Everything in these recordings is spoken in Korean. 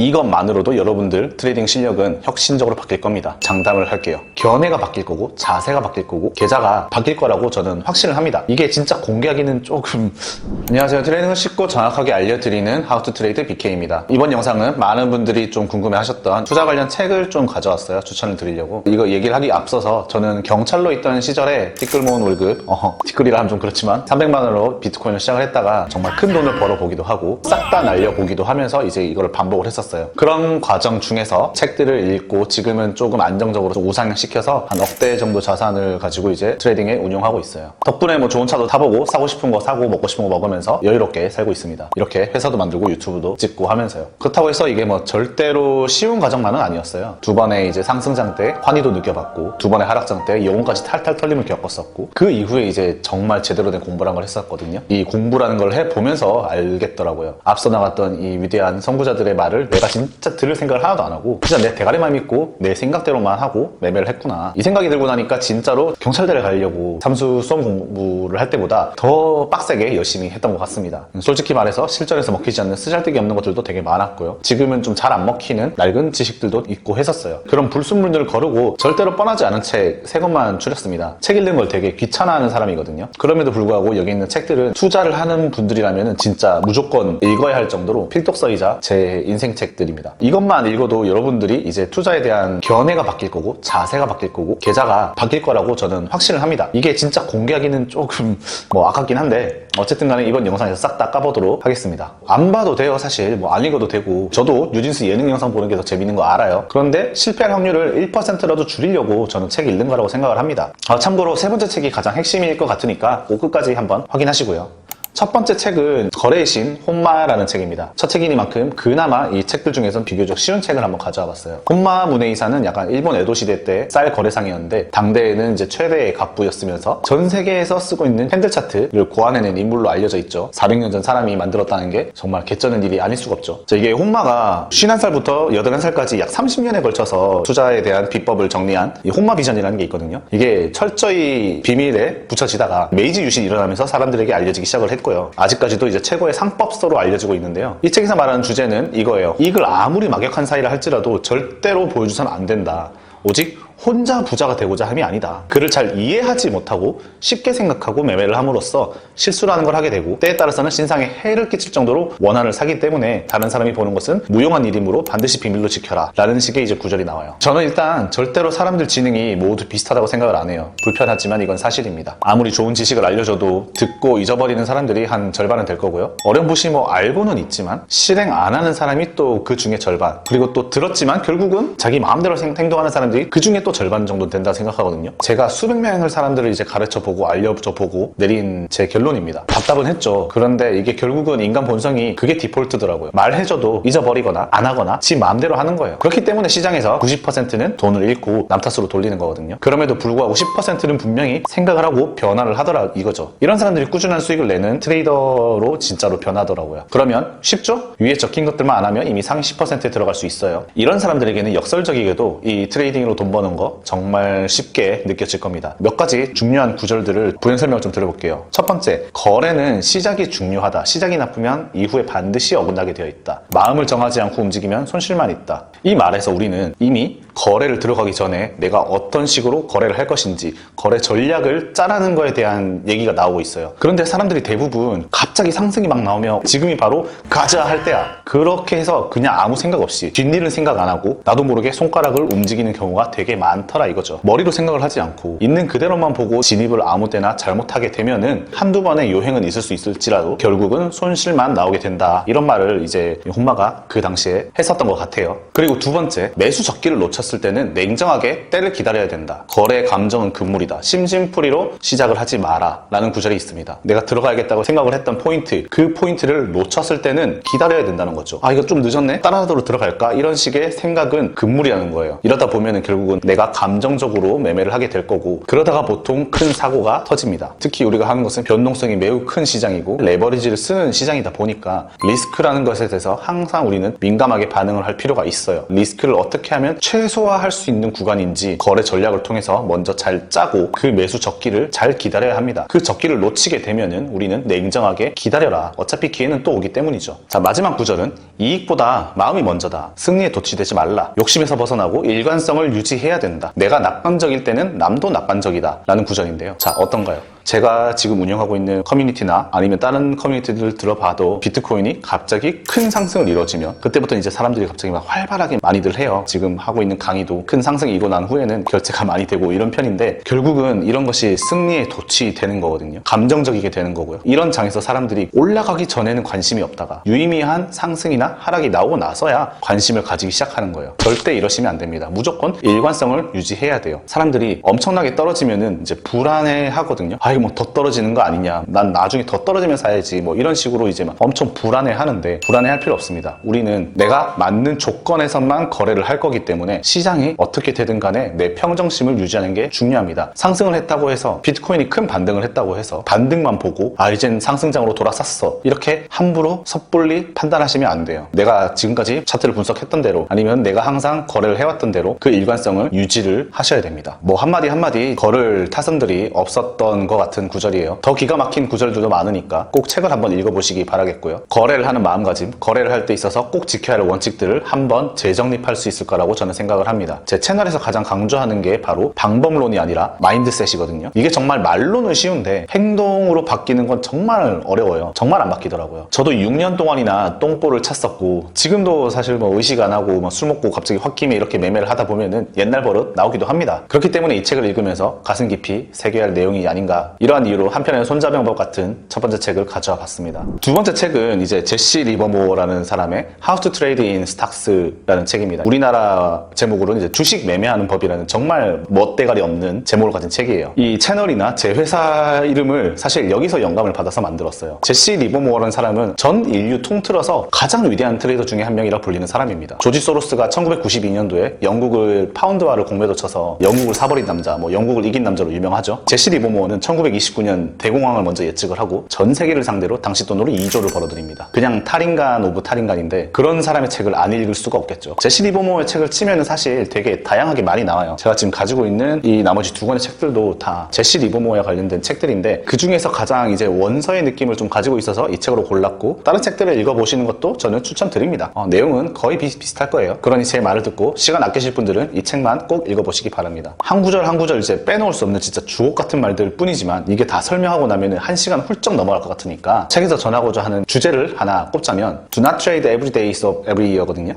이것만으로도 여러분들 트레이딩 실력은 혁신적으로 바뀔 겁니다. 장담을 할게요. 견해가 바뀔 거고 자세가 바뀔 거고 계좌가 바뀔 거라고 저는 확신을 합니다. 이게 진짜 공개하기는 조금... 안녕하세요. 트레이딩을 쉽고 정확하게 알려드리는 하우투트레이드 BK입니다. 이번 영상은 많은 분들이 좀 궁금해하셨던 투자 관련 책을 좀 가져왔어요. 추천을 드리려고. 이거 얘기를 하기 앞서서 저는 경찰로 있던 시절에 티끌 모은 월급, 티끌이라 하면 좀 그렇지만 300만 원으로 비트코인을 시작을 했다가 정말 큰 돈을 벌어보기도 하고 싹 다 날려보기도 하면서 이제 이거를 반복을 했었어요. 그런 과정 중에서 책들을 읽고 지금은 조금 안정적으로 우상향시켜서 한 억대 정도 자산을 가지고 이제 트레이딩에 운용하고 있어요. 덕분에 뭐 좋은 차도 타보고 사고 싶은 거 사고 먹고 싶은 거 먹으면서 여유롭게 살고 있습니다. 이렇게 회사도 만들고 유튜브도 찍고 하면서요. 그렇다고 해서 이게 뭐 절대로 쉬운 과정만은 아니었어요. 두 번의 이제 상승장 때 환희도 느껴봤고 두 번의 하락장 때 영혼까지 탈탈 털림을 겪었었고 그 이후에 이제 정말 제대로 된 공부란 걸 했었거든요. 이 공부라는 걸 해보면서 알겠더라고요. 앞서 나갔던 이 위대한 선구자들의 말을 내가 진짜 들을 생각을 하나도 안 하고 그냥 내 대가리만 믿고 내 생각대로만 하고 매매를 했구나. 이 생각이 들고 나니까 진짜로 경찰대를 가려고 삼수 수험 공부를 할 때보다 더 빡세게 열심히 했던 것 같습니다. 솔직히 말해서 실전에서 먹히지 않는 쓰잘데기 없는 것들도 되게 많았고요. 지금은 좀 잘 안 먹히는 낡은 지식들도 있고 했었어요. 그런 불순물들을 거르고 절대로 뻔하지 않은 책 3권만 추렸습니다. 책 읽는 걸 되게 귀찮아하는 사람이거든요. 그럼에도 불구하고 여기 있는 책들은 투자를 하는 분들이라면 진짜 무조건 읽어야 할 정도로 필독서이자 제 인생 책들입니다. 이것만 읽어도 여러분들이 이제 투자에 대한 견해가 바뀔 거고 자세가 바뀔 거고 계좌가 바뀔 거라고 저는 확신을 합니다. 이게 진짜 공개하기는 조금 아깝긴 한데 어쨌든 간에 이번 영상에서 싹 다 까보도록 하겠습니다. 안 봐도 돼요. 사실 안 읽어도 되고 저도 뉴진스 예능 영상 보는 게 더 재밌는 거 알아요. 그런데 실패할 확률을 1%라도 줄이려고 저는 책 읽는 거라고 생각을 합니다. 참고로 세 번째 책이 가장 핵심일 것 같으니까 꼭 끝까지 한번 확인하시고요. 첫 번째 책은 거래의 신 혼마라는 책입니다. 첫 책이니만큼 그나마 이 책들 중에선 비교적 쉬운 책을 한번 가져와 봤어요. 혼마 문해이사는 약간 일본 에도 시대 때 쌀 거래상이었는데 당대에는 이제 최대의 갑부였으면서 전 세계에서 쓰고 있는 캔들 차트를 고안해낸 인물로 알려져 있죠. 400년 전 사람이 만들었다는 게 정말 개쩌는 일이 아닐 수가 없죠. 이게 혼마가 51살부터 81살까지 약 30년에 걸쳐서 투자에 대한 비법을 정리한 이 혼마 비전이라는 게 있거든요. 이게 철저히 비밀에 붙여지다가 메이지 유신이 일어나면서 사람들에게 알려지기 시작을 했고 아직까지도 이제 최고의 상법서로 알려지고 있는데요. 이 책에서 말하는 주제는 이거예요. 이익을 아무리 막역한 사이라 할지라도 절대로 보여주서는 안 된다. 오직 혼자 부자가 되고자 함이 아니다. 그를 잘 이해하지 못하고 쉽게 생각하고 매매를 함으로써 실수라는 걸 하게 되고 때에 따라서는 신상에 해를 끼칠 정도로 원한을 사기 때문에 다른 사람이 보는 것은 무용한 일이므로 반드시 비밀로 지켜라 라는 식의 이제 구절이 나와요. 저는 일단 절대로 사람들 지능이 모두 비슷하다고 생각을 안 해요. 불편하지만 이건 사실입니다. 아무리 좋은 지식을 알려줘도 듣고 잊어버리는 사람들이 한 절반은 될 거고요. 어렴풋이 알고는 있지만 실행 안 하는 사람이 또 그 중에 절반, 그리고 또 들었지만 결국은 자기 마음대로 행동하는 사람들이 그 중에 또 절반 정도 된다 생각하거든요. 제가 수백 명의 사람들을 이제 가르쳐보고 알려줘보고 내린 제 결론입니다. 답답은 했죠. 그런데 이게 결국은 인간 본성이 그게 디폴트더라고요. 말해줘도 잊어버리거나 안 하거나 지 마음대로 하는 거예요. 그렇기 때문에 시장에서 90%는 돈을 잃고 남 탓으로 돌리는 거거든요. 그럼에도 불구하고 10%는 분명히 생각을 하고 변화를 하더라 이거죠. 이런 사람들이 꾸준한 수익을 내는 트레이더로 진짜로 변하더라고요. 그러면 쉽죠? 위에 적힌 것들만 안 하면 이미 상위 10%에 들어갈 수 있어요. 이런 사람들에게는 역설적이게도 이 트레이딩으로 돈 버는 거 정말 쉽게 느껴질 겁니다. 몇 가지 중요한 구절들을 부연 설명을 좀 드려볼게요. 첫 번째, 거래는 시작이 중요하다. 시작이 나쁘면 이후에 반드시 어긋나게 되어 있다. 마음을 정하지 않고 움직이면 손실만 있다. 이 말에서 우리는 이미 거래를 들어가기 전에 내가 어떤 식으로 거래를 할 것인지 거래 전략을 짜라는 거에 대한 얘기가 나오고 있어요. 그런데 사람들이 대부분 갑자기 상승이 막 나오면 지금이 바로 가자 할 때야. 그렇게 해서 그냥 아무 생각 없이 뒷일은 생각 안 하고 나도 모르게 손가락을 움직이는 경우가 되게 많더라 이거죠. 머리로 생각을 하지 않고 있는 그대로만 보고 진입을 아무 때나 잘못하게 되면은 한두 번의 요행은 있을 수 있을지라도 결국은 손실만 나오게 된다. 이런 말을 이제 혼마가 그 당시에 했었던 것 같아요. 그리고 두 번째, 매수 적기를 놓쳤을 때는 냉정하게 때를 기다려야 된다. 거래 감정은 금물이다. 심심풀이로 시작을 하지 마라 라는 구절이 있습니다. 내가 들어가야겠다고 생각을 했던 포인트, 그 포인트를 놓쳤을 때는 기다려야 된다는 거죠. 이거 좀 늦었네? 다른 하도로 들어갈까? 이런 식의 생각은 금물이라는 거예요. 이러다 보면은 결국은 내가 감정적으로 매매를 하게 될 거고 그러다가 보통 큰 사고가 터집니다. 특히 우리가 하는 것은 변동성이 매우 큰 시장이고 레버리지를 쓰는 시장이다 보니까 리스크라는 것에 대해서 항상 우리는 민감하게 반응을 할 필요가 있어요. 있어요. 리스크를 어떻게 하면 최소화할 수 있는 구간인지 거래 전략을 통해서 먼저 잘 짜고 그 매수 적기를 잘 기다려야 합니다. 그 적기를 놓치게 되면은 우리는 냉정하게 기다려라. 어차피 기회는 또 오기 때문이죠. 자, 마지막 구절은 이익보다 마음이 먼저다. 승리에 도취되지 말라. 욕심에서 벗어나고 일관성을 유지해야 된다. 내가 낙관적일 때는 남도 낙관적이다. 라는 구절인데요. 자, 어떤가요? 제가 지금 운영하고 있는 커뮤니티나 아니면 다른 커뮤니티들 들어봐도 비트코인이 갑자기 큰 상승을 이뤄지면 그때부터 이제 사람들이 갑자기 막 활발하게 많이들 해요. 지금 하고 있는 강의도 큰 상승이 이고 난 후에는 결제가 많이 되고 이런 편인데 결국은 이런 것이 승리에 도취되는 거거든요. 감정적이게 되는 거고요. 이런 장에서 사람들이 올라가기 전에는 관심이 없다가 유의미한 상승이나 하락이 나오고 나서야 관심을 가지기 시작하는 거예요. 절대 이러시면 안 됩니다. 무조건 일관성을 유지해야 돼요. 사람들이 엄청나게 떨어지면은 이제 불안해 하거든요. 아, 이거 뭐 더 떨어지는 거 아니냐. 난 나중에 더 떨어지면 사야지. 뭐 이런 식으로 이제 막 엄청 불안해 하는데 불안해 할 필요 없습니다. 우리는 내가 맞는 조건에서만 거래를 할 거기 때문에 시장이 어떻게 되든 간에 내 평정심을 유지하는 게 중요합니다. 상승을 했다고 해서 비트코인이 큰 반등을 했다고 해서 반등만 보고 아, 이젠 상승장으로 돌아섰어. 이렇게 함부로 섣불리 판단하시면 안 돼요. 내가 지금까지 차트를 분석했던 대로 아니면 내가 항상 거래를 해왔던 대로 그 일관성을 유지를 하셔야 됩니다. 뭐 한마디 걸을 타선들이 없었던 것 같은 구절이에요. 더 기가 막힌 구절들도 많으니까 꼭 책을 한번 읽어보시기 바라겠고요. 거래를 하는 마음가짐, 거래를 할 때 있어서 꼭 지켜야 할 원칙들을 한번 재정립할 수 있을 거라고 저는 생각을 합니다. 제 채널에서 가장 강조하는 게 바로 방법론이 아니라 마인드셋이거든요. 이게 정말 말로는 쉬운데 행동으로 바뀌는 건 정말 어려워요. 정말 안 바뀌더라고요. 저도 6년 동안이나 똥볼을 찼었고 지금도 사실 뭐 의식 안 하고 술 먹고 갑자기 홧김에 이렇게 매매를 하다 보면은 옛날 버릇 나오기도 합니다. 그렇기 때문에 이 책을 읽으면서 가슴 깊이 새겨야 할 내용이 아닌가. 이러한 이유로 한편의 손자병법 같은 첫 번째 책을 가져와 봤습니다. 두 번째 책은 이제 제시 리버모어라는 사람의 How to Trade in Stocks라는 책입니다. 우리나라 제목으로는 이제 주식 매매하는 법이라는 정말 멋대가리 없는 제목을 가진 책이에요. 이 채널이나 제 회사 이름을 사실 여기서 영감을 받아서 만들었어요. 제시 리버모어라는 사람은 전 인류 통틀어서 가장 위대한 트레이더 중에 한 명이라 불리는 사람입니다. 조지 소로스가 1992년도에 영국을 파운드화를 공매도 쳐서 영국을 사버린 남자, 뭐 영국을 이긴 남자로 유명하죠. 제시 리버모어는 1929년 대공황을 먼저 예측을 하고 전 세계를 상대로 당시 돈으로 2조를 벌어들입니다. 그냥 탈인간 오브 탈인간인데 그런 사람의 책을 안 읽을 수가 없겠죠. 제시 리버모어의 책을 치면은 사실 되게 다양하게 많이 나와요. 제가 지금 가지고 있는 이 나머지 두 권의 책들도 다 제시 리버모어에 관련된 책들인데 그 중에서 가장 이제 원서의 느낌을 좀 가지고 있어서 이 책으로 골랐고 다른 책들을 읽어보시는 것도 저는 추천드립니다. 내용은 거의 비슷비슷할 거예요. 그러니 제 말을 듣고 시간 아끼실 분들은 이 책만 꼭 읽어보시기 바랍니다. 한 구절 한 구절 이제 빼놓을 수 없는 진짜 주옥 같은 말들 뿐이지만 이게 다 설명하고 나면은 1시간 훌쩍 넘어갈 것 같으니까 책에서 전하고자 하는 주제를 하나 꼽자면 Do not trade every day of every year거든요.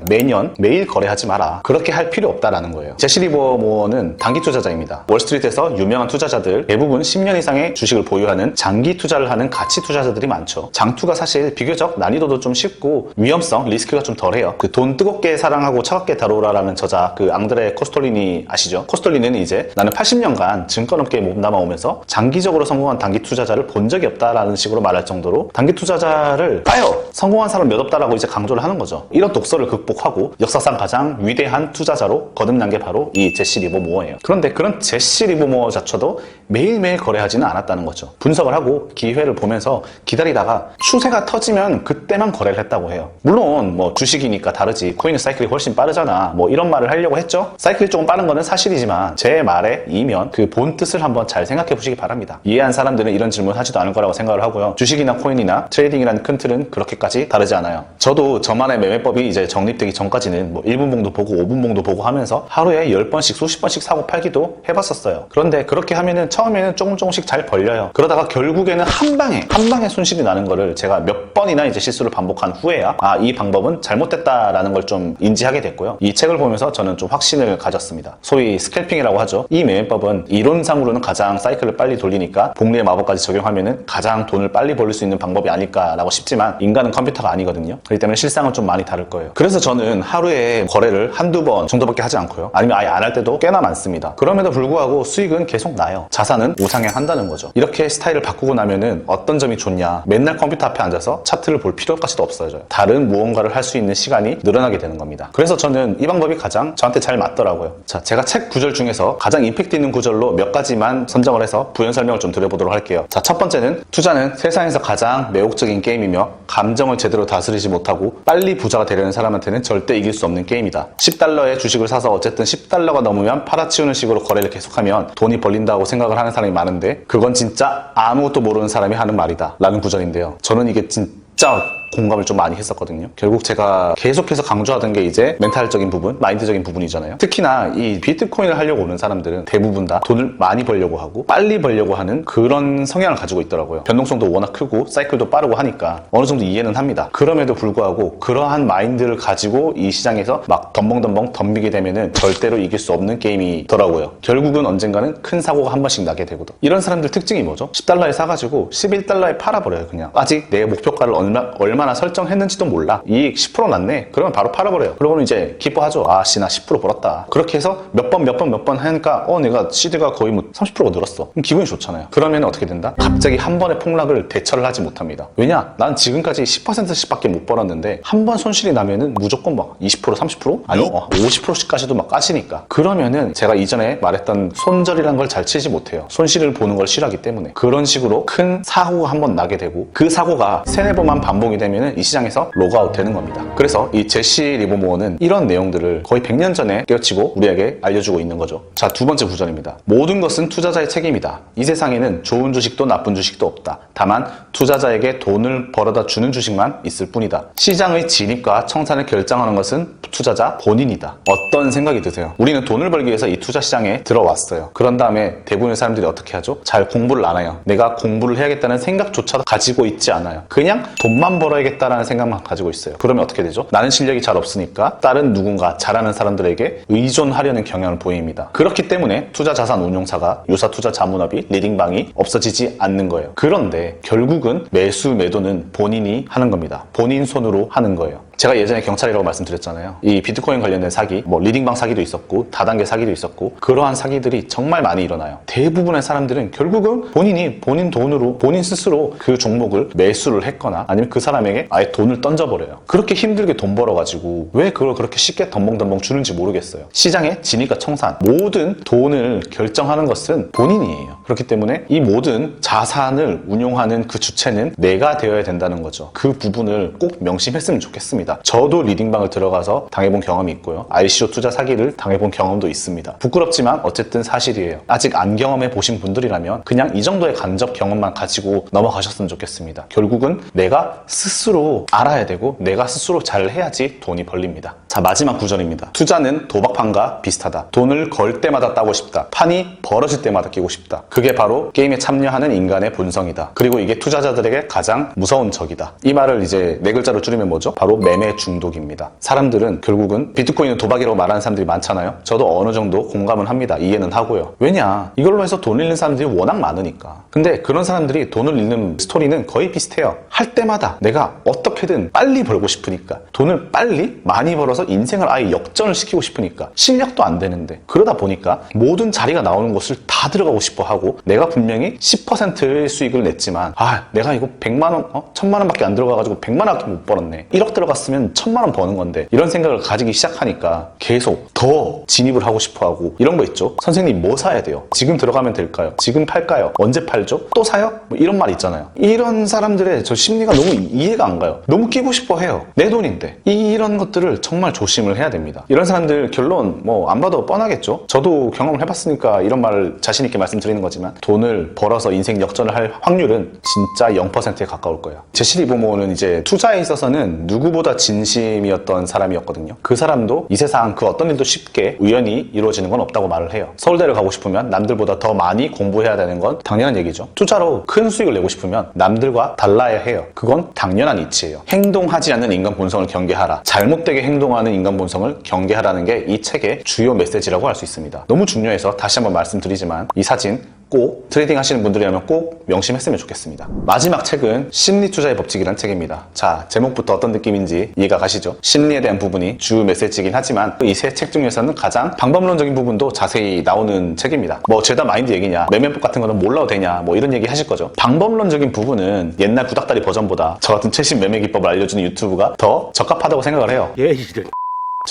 매일 거래하지 마라. 그렇게 할 필요 없다라는 거예요. 제시 리버모어는 단기 투자자입니다. 월스트리트에서 유명한 투자자들 대부분 10년 이상의 주식을 보유하는 장기 투자를 하는 가치 투자자들이 많죠. 장투가 사실 비교적 난이도도 좀 쉽고 위험성, 리스크가 좀 덜해요. 그 돈 뜨겁게 사랑하고 차갑게 다루라라는 저자 그 앙드레 코스톨리니 아시죠? 코스톨리니는 이제 나는 80년간 증권업계에 몸담아오면서 장기적으로 성공한 단기 투자자를 본 적이 없다라는 식으로 말할 정도로 단기 투자자를 까요. 성공한 사람 몇 없다라고 이제 강조를 하는 거죠. 이런 독서를 극복하고 역사상 가장 위대한 투자자로 거듭난 게 바로 이 제시 리버모어예요. 그런데 그런 제시 리버모어 자체도 매일매일 거래하지는 않았다는 거죠. 분석을 하고 기회를 보면서 기다리다가 추세가 터지면 그때만 거래를 했다고 해요. 물론 뭐 주식이니까 다르지 코인의 사이클이 훨씬 빠르잖아 뭐 이런 말을 하려고 했죠. 사이클이 조금 빠른 거는 사실이지만 제 말의 이면 그 본 뜻을 한번 잘 생각해 보시기 바랍니다. 이해한 사람들은 이런 질문 하지도 않을 거라고 생각을 하고요. 주식이나 코인이나 트레이딩이라는 큰 틀은 그렇게까지 다르지 않아요. 저도 저만의 매매법이 이제 정립되기 전까지는 뭐 1분 봉도 보고 5분 봉도 보고 하면서 하루에 10번씩 수십 번씩 사고 팔기도 해봤었어요. 그런데 그렇게 하면은 처음에는 조금씩 잘 벌려요. 그러다가 결국에는 한 방에 손실이 나는 거를 제가 몇 번이나 이제 실수를 반복한 후에야 이 방법은 잘못됐다라는 걸 좀 인지하게 됐고요. 이 책을 보면서 저는 좀 확신을 가졌습니다. 소위 스캘핑이라고 하죠. 이 매매법은 이론상으로는 가장 사이클을 빨리 돌리니까 복리의 마법까지 적용하면은 가장 돈을 빨리 벌릴 수 있는 방법이 아닐까라고 싶지만 인간은 컴퓨터가 아니거든요. 그렇기 때문에 실상은 좀 많이 다를 거예요. 그래서 저는 하루에 거래를 한두 번 정도밖에 하지 않고요. 아니면 아예 안 할 때도 꽤나 많습니다. 그럼에도 불구하고 수익은 계속 나요. 자산은 우상향한다는 거죠. 이렇게 스타일을 바꾸고 나면은 어떤 점이 좋냐. 맨날 컴퓨터 앞에 앉아서 차트를 볼 필요까지도 없어져요. 다른 무언가를 할 수 있는 시간이 늘어나게 되는 겁니다. 그래서 저는 이 방법이 가장 저한테 잘 맞더라고요. 자, 제가 책 구절 중에서 가장 임팩트 있는 구절로 몇 가지만 선정을 해서 부연 설명을 설명을 좀 드려보도록 할게요. 자, 첫 번째는 투자는 세상에서 가장 매혹적인 게임이며 감정을 제대로 다스리지 못하고 빨리 부자가 되려는 사람한테는 절대 이길 수 없는 게임이다. 10달러의 주식을 사서 어쨌든 10달러가 넘으면 팔아치우는 식으로 거래를 계속하면 돈이 벌린다고 생각을 하는 사람이 많은데 그건 진짜 아무것도 모르는 사람이 하는 말이다 라는 구절인데요. 저는 이게 진짜 공감을 좀 많이 했었거든요. 결국 제가 계속해서 강조하던 게 이제 멘탈적인 부분, 마인드적인 부분이잖아요. 특히나 이 비트코인을 하려고 오는 사람들은 대부분 다 돈을 많이 벌려고 하고 빨리 벌려고 하는 그런 성향을 가지고 있더라고요. 변동성도 워낙 크고 사이클도 빠르고 하니까 어느 정도 이해는 합니다. 그럼에도 불구하고 그러한 마인드를 가지고 이 시장에서 막 덤벙덤벙 덤비게 되면은 절대로 이길 수 없는 게임이더라고요. 결국은 언젠가는 큰 사고가 한 번씩 나게 되거든. 이런 사람들 특징이 뭐죠? 10달러에 사가지고 11달러에 팔아버려요. 그냥 아직 내 목표가를 얼마나 설정했는지도 몰라. 이익 10% 났네. 그러면 바로 팔아버려요. 그러고는 이제 기뻐하죠. 아씨 나 10% 벌었다. 그렇게 해서 몇 번 하니까 내가 시드가 거의 뭐 30%가 늘었어. 그럼 기분이 좋잖아요. 그러면 어떻게 된다? 갑자기 한 번의 폭락을 대처를 하지 못합니다. 왜냐? 난 지금까지 10%씩 밖에 못 벌었는데 한 번 손실이 나면은 무조건 막 20% 30%? 아니 50%씩까지도 막 까시니까. 그러면은 제가 이전에 말했던 손절이란 걸 잘 치지 못해요. 손실을 보는 걸 싫어하기 때문에. 그런 식으로 큰 사고가 한 번 나게 되고 그 사고가 3-4번만 반복이 되면은 이 시장에서 로그아웃 되는 겁니다. 그래서 이 제시 리버모어는 이런 내용들을 거의 100년 전에 깨우치고 우리에게 알려주고 있는 거죠. 자, 두 번째 구절입니다. 모든 것은 투자자의 책임이다. 이 세상에는 좋은 주식도 나쁜 주식도 없다. 다만 투자자에게 돈을 벌어다 주는 주식만 있을 뿐이다. 시장의 진입과 청산을 결정하는 것은 투자자 본인이다. 어떤 생각이 드세요? 우리는 돈을 벌기 위해서 이 투자 시장에 들어왔어요. 그런 다음에 대부분의 사람들이 어떻게 하죠? 잘 공부를 안 해요. 내가 공부를 해야겠다는 생각조차도 가지고 있지 않아요. 그냥 돈만 벌어야겠다라는 생각만 가지고 있어요. 그러면 어떻게 되죠? 나는 실력이 잘 없으니까 다른 누군가 잘하는 사람들에게 의존하려는 경향을 보입니다. 그렇기 때문에 투자자산 운용사가 유사 투자 자문업이 리딩방이 없어지지 않는 거예요. 그런데 결국은 매수 매도는 본인이 하는 겁니다. 본인 손으로 하는 거예요. 제가 예전에 경찰이라고 말씀드렸잖아요. 이 비트코인 관련된 사기, 리딩방 사기도 있었고 다단계 사기도 있었고 그러한 사기들이 정말 많이 일어나요. 대부분의 사람들은 결국은 본인이 본인 돈으로 본인 스스로 그 종목을 매수를 했거나 아니면 그 사람에게 아예 돈을 던져버려요. 그렇게 힘들게 돈 벌어가지고 왜 그걸 그렇게 쉽게 덤벙덤벙 주는지 모르겠어요. 시장의 진입과 청산, 모든 돈을 결정하는 것은 본인이에요. 그렇기 때문에 이 모든 자산을 운용하는 그 주체는 내가 되어야 된다는 거죠. 그 부분을 꼭 명심했으면 좋겠습니다. 저도 리딩방을 들어가서 당해본 경험이 있고요. ICO 투자 사기를 당해본 경험도 있습니다. 부끄럽지만 어쨌든 사실이에요. 아직 안 경험해 보신 분들이라면 그냥 이 정도의 간접 경험만 가지고 넘어가셨으면 좋겠습니다. 결국은 내가 스스로 알아야 되고 내가 스스로 잘 해야지 돈이 벌립니다. 자, 마지막 구절입니다. 투자는 도박판과 비슷하다. 돈을 걸 때마다 따고 싶다. 판이 벌어질 때마다 끼고 싶다. 그게 바로 게임에 참여하는 인간의 본성이다. 그리고 이게 투자자들에게 가장 무서운 적이다. 이 말을 이제 4글자로 줄이면 뭐죠? 바로 매매 중독입니다. 사람들은 결국은 비트코인은 도박이라고 말하는 사람들이 많잖아요. 저도 어느 정도 공감은 합니다. 이해는 하고요. 왜냐? 이걸로 해서 돈 잃는 사람들이 워낙 많으니까. 근데 그런 사람들이 돈을 잃는 스토리는 거의 비슷해요. 할 때마다 내가 어떻게든 빨리 벌고 싶으니까 돈을 빨리 많이 벌어서 인생을 아예 역전을 시키고 싶으니까 실력도 안 되는데 그러다 보니까 모든 자리가 나오는 곳을 다 들어가고 싶어 하고 내가 분명히 10%의 수익을 냈지만 내가 이거 100만 원, 1000만 원밖에 안 들어가가지고 100만 원밖에 못 벌었네. 1억 들어갔으면 1000만 원 버는 건데 이런 생각을 가지기 시작하니까 계속 더 진입을 하고 싶어 하고 이런 거 있죠. 선생님 뭐 사야 돼요? 지금 들어가면 될까요? 지금 팔까요? 언제 팔죠? 또 사요? 뭐 이런 말 있잖아요. 이런 사람들의 저 심리가 너무 이해가 안 가요. 너무 끼고 싶어 해요. 내 돈인데. 이런 것들을 정말 조심을 해야 됩니다. 이런 사람들 결론 안 봐도 뻔하겠죠. 저도 경험을 해봤으니까 이런 말을 자신 있게 말씀드리는 거지만 돈을 벌어서 인생 역전을 할 확률은 진짜 0%에 가까울 거예요. 제시 리버모어는 이제 투자에 있어서는 누구보다 진심이었던 사람이었거든요. 그 사람도 이 세상 그 어떤 일도 쉽게 우연히 이루어지는 건 없다고 말을 해요. 서울대를 가고 싶으면 남들보다 더 많이 공부해야 되는 건 당연한 얘기죠. 투자로 큰 수익을 내고 싶으면 남들과 달라야 해요. 그건 당연한 이치예요. 행동하지 않는 인간 본성을 경계하라. 잘못되게 행동하는 인간 본성을 경계하라는 게 이 책의 주요 메시지라고 할 수 있습니다. 너무 중요해서 다시 한번 말씀드리지만 이 사진 꼭 트레이딩 하시는 분들이라면 꼭 명심했으면 좋겠습니다. 마지막 책은 심리투자의 법칙이라는 책입니다. 자, 제목부터 어떤 느낌인지 이해가 가시죠? 심리에 대한 부분이 주 메시지이긴 하지만 이 세 책 중에서는 가장 방법론적인 부분도 자세히 나오는 책입니다. 죄다 마인드 얘기냐, 매매법 같은 거는 몰라도 되냐, 이런 얘기 하실 거죠. 방법론적인 부분은 옛날 구닥다리 버전보다 저 같은 최신 매매 기법을 알려주는 유튜브가 더 적합하다고 생각을 해요.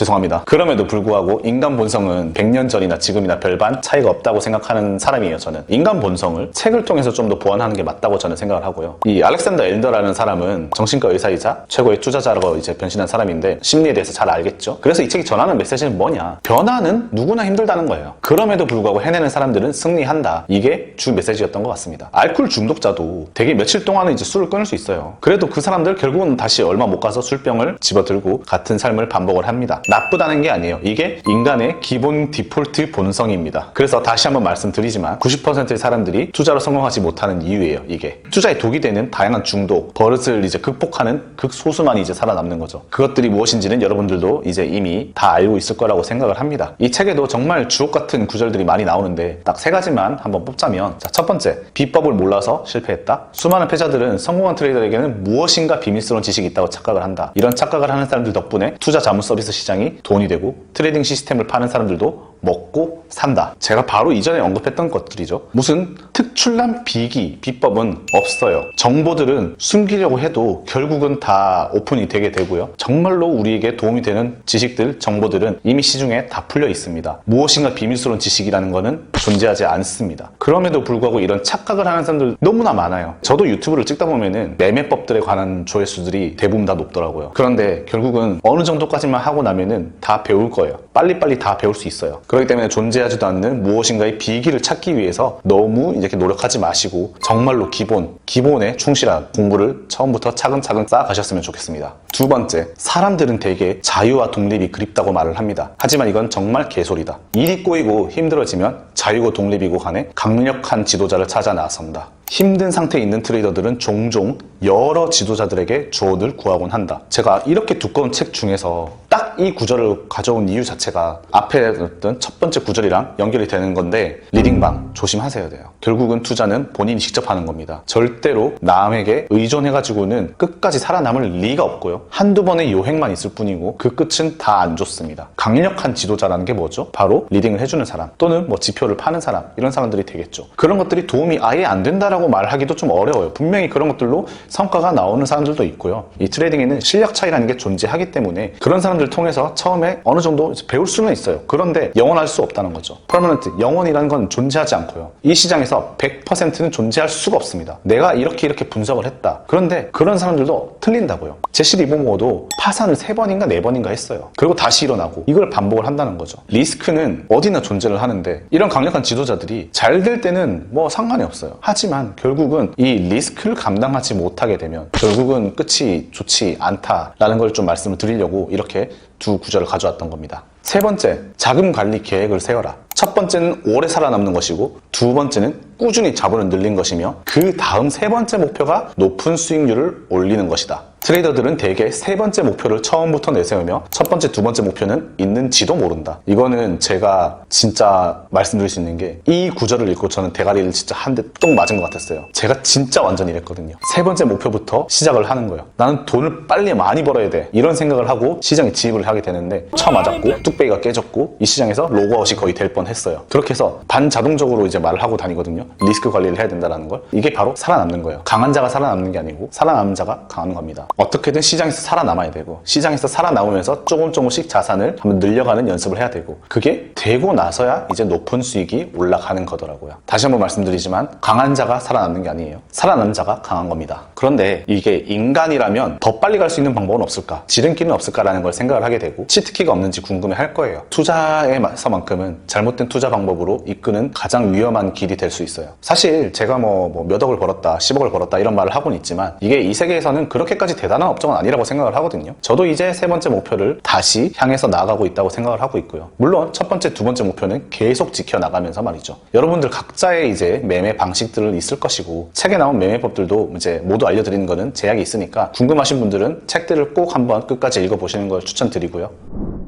죄송합니다. 그럼에도 불구하고 인간 본성은 100년 전이나 지금이나 별반 차이가 없다고 생각하는 사람이에요. 저는 인간 본성을 책을 통해서 좀 더 보완하는 게 맞다고 저는 생각을 하고요. 이 알렉산더 엘더라는 사람은 정신과 의사이자 최고의 투자자라고 이제 변신한 사람인데 심리에 대해서 잘 알겠죠. 그래서 이 책이 전하는 메시지는 뭐냐, 변화는 누구나 힘들다는 거예요. 그럼에도 불구하고 해내는 사람들은 승리한다. 이게 주 메시지였던 것 같습니다. 알코올 중독자도 되게 며칠 동안은 이제 술을 끊을 수 있어요. 그래도 그 사람들 결국은 다시 얼마 못 가서 술병을 집어들고 같은 삶을 반복을 합니다. 나쁘다는 게 아니에요. 이게 인간의 기본 디폴트 본성입니다. 그래서 다시 한번 말씀드리지만 90%의 사람들이 투자로 성공하지 못하는 이유예요. 이게 투자에 독이 되는 다양한 중독, 버릇을 이제 극복하는 극소수만이 이제 살아남는 거죠. 그것들이 무엇인지는 여러분들도 이제 이미 다 알고 있을 거라고 생각을 합니다. 이 책에도 정말 주옥 같은 구절들이 많이 나오는데 딱 3가지만 한번 뽑자면, 자, 첫 번째, 비법을 몰라서 실패했다. 수많은 패자들은 성공한 트레이더에게는 무엇인가 비밀스러운 지식이 있다고 착각을 한다. 이런 착각을 하는 사람들 덕분에 투자 자문 서비스 시장이 돈이 되고 트레이딩 시스템을 파는 사람들도 먹고 산다. 제가 바로 이전에 언급했던 것들이죠. 무슨 특출난 비법은 없어요. 정보들은 숨기려고 해도 결국은 다 오픈이 되게 되고요. 정말로 우리에게 도움이 되는 지식들, 정보들은 이미 시중에 다 풀려 있습니다. 무엇인가 비밀스러운 지식이라는 거는 존재하지 않습니다. 그럼에도 불구하고 이런 착각을 하는 사람들 너무나 많아요. 저도 유튜브를 찍다 보면은 매매법들에 관한 조회수들이 대부분 다 높더라고요. 그런데 결국은 어느 정도까지만 하고 나면은 다 배울 거예요. 빨리빨리 다 배울 수 있어요. 그렇기 때문에 존재하지도 않는 무엇인가의 비기를 찾기 위해서 너무 이렇게 노력하지 마시고 정말로 기본에 충실한 공부를 처음부터 차근차근 쌓아가셨으면 좋겠습니다. 두 번째, 사람들은 대개 자유와 독립이 그립다고 말을 합니다. 하지만 이건 정말 개소리다. 일이 꼬이고 힘들어지면 자유고 독립이고 간에 강력한 지도자를 찾아 나선다. 힘든 상태에 있는 트레이더들은 종종 여러 지도자들에게 조언을 구하곤 한다. 제가 이렇게 두꺼운 책 중에서 딱 이 구절을 가져온 이유 자체가 앞에 어떤 첫 번째 구절이랑 연결이 되는 건데, 리딩방 조심하셔야 돼요. 결국은 투자는 본인이 직접 하는 겁니다. 절대로 남에게 의존해가지고는 끝까지 살아남을 리가 없고요. 한두 번의 요행만 있을 뿐이고 그 끝은 다 안 좋습니다. 강력한 지도자라는 게 뭐죠? 바로 리딩을 해주는 사람, 또는 뭐 지표를 파는 사람, 이런 사람들이 되겠죠. 그런 것들이 도움이 아예 안 된다라고 말하기도 좀 어려워요. 분명히 그런 것들로 성과가 나오는 사람들도 있고요. 이 트레이딩에는 실력 차이라는 게 존재하기 때문에 그런 사람들을 통해서 처음에 어느 정도 배울 수는 있어요. 그런데 영원할 수 없다는 거죠. 퍼머넌트, 영원이라는 건 존재하지 않고요. 이 시장에서 100%는 존재할 수가 없습니다. 내가 이렇게 분석을 했다. 그런데 그런 사람들도 틀린다고요. 제시 리버모어도 파산을 3번인가 4번인가 했어요. 그리고 다시 일어나고, 이걸 반복을 한다는 거죠. 리스크는 어디나 존재를 하는데 이런 강력한 지도자들이 잘 될 때는 뭐 상관이 없어요. 하지만 결국은 이 리스크를 감당하지 못하게 되면 결국은 끝이 좋지 않다라는 걸 좀 말씀을 드리려고 이렇게 두 구절을 가져왔던 겁니다. 세 번째, 자금 관리 계획을 세워라. 첫 번째는 오래 살아남는 것이고, 두 번째는 꾸준히 자본을 늘린 것이며, 그 다음 세 번째 목표가 높은 수익률을 올리는 것이다. 트레이더들은 대개 세 번째 목표를 처음부터 내세우며 첫 번째, 두 번째 목표는 있는지도 모른다. 이거는 제가 진짜 말씀드릴 수 있는 게, 이 구절을 읽고 저는 대가리를 진짜 한 대 똥 맞은 것 같았어요. 제가 진짜 완전 이랬거든요. 세 번째 목표부터 시작을 하는 거예요. 나는 돈을 빨리 많이 벌어야 돼. 이런 생각을 하고 시장에 진입을 하게 되는데 쳐맞았고 뚝배기가 깨졌고 이 시장에서 로그아웃이 거의 될 뻔했어요. 그렇게 해서 반자동적으로 이제 말을 하고 다니거든요. 리스크 관리를 해야 된다는 걸. 이게 바로 살아남는 거예요. 강한 자가 살아남는 게 아니고 살아남은 자가 강한 겁니다. 어떻게든 시장에서 살아남아야 되고, 시장에서 살아남으면서 조금씩 자산을 한번 늘려가는 연습을 해야 되고, 그게 되고 나서야 이제 높은 수익이 올라가는 거더라고요. 다시 한번 말씀드리지만 강한 자가 살아남는 게 아니에요. 살아남은 자가 강한 겁니다. 그런데 이게 인간이라면 더 빨리 갈 수 있는 방법은 없을까? 지름길은 없을까라는 걸 생각을 하게 되고, 치트키가 없는지 궁금해 할 거예요. 투자에서만큼은 잘못된 투자 방법으로 이끄는 가장 위험한 길이 될 수 있어요. 사실 제가 뭐 몇 억을 벌었다, 10억을 벌었다 이런 말을 하고는 있지만, 이게 이 세계에서는 그렇게까지 대단한 업종은 아니라고 생각을 하거든요. 저도 이제 세 번째 목표를 다시 향해서 나아가고 있다고 생각을 하고 있고요. 물론 첫 번째, 두 번째 목표는 계속 지켜나가면서 말이죠. 여러분들 각자의 이제 매매 방식들은 있을 것이고, 책에 나온 매매법들도 이제 모두 알려드리는 거는 제약이 있으니까 궁금하신 분들은 책들을 꼭 한번 끝까지 읽어보시는 걸 추천드리고요.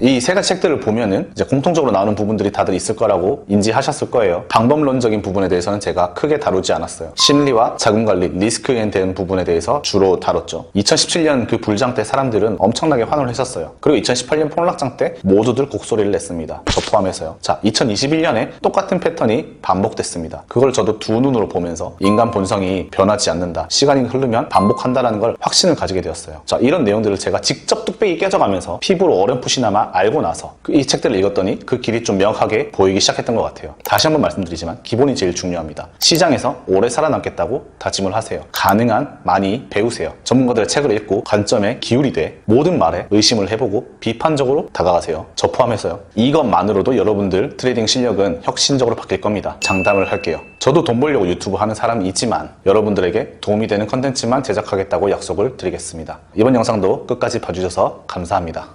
이 세 가지 책들을 보면은 이제 공통적으로 나오는 부분들이 다들 있을 거라고 인지하셨을 거예요. 방법론적인 부분에 대해서는 제가 크게 다루지 않았어요. 심리와 자금관리, 리스크에 대한 부분에 대해서 주로 다뤘죠. 2017년 그 불장 때 사람들은 엄청나게 환호를 했었어요. 그리고 2018년 폭락장 때 모두들 곡소리를 냈습니다. 저 포함해서요. 자, 2021년에 똑같은 패턴이 반복됐습니다. 그걸 저도 두 눈으로 보면서 인간 본성이 변하지 않는다. 시간이 흐르면 반복한다는 걸 확신을 가지게 되었어요. 자, 이런 내용들을 제가 직접 뚝배기 깨져가면서 피부로 어렴풋이나마 알고 나서 이 책들을 읽었더니 그 길이 좀 명확하게 보이기 시작했던 것 같아요. 다시 한번 말씀드리지만 기본이 제일 중요합니다. 시장에서 오래 살아남겠다고 다짐을 하세요. 가능한 많이 배우세요. 전문가들의 책을 읽고 관점에 기울이되 모든 말에 의심을 해보고 비판적으로 다가가세요. 저 포함해서요. 이것만으로도 여러분들 트레이딩 실력은 혁신적으로 바뀔 겁니다. 장담을 할게요. 저도 돈 벌려고 유튜브 하는 사람이지만 여러분들에게 도움이 되는 컨텐츠만 제작하겠다고 약속을 드리겠습니다. 이번 영상도 끝까지 봐주셔서 감사합니다.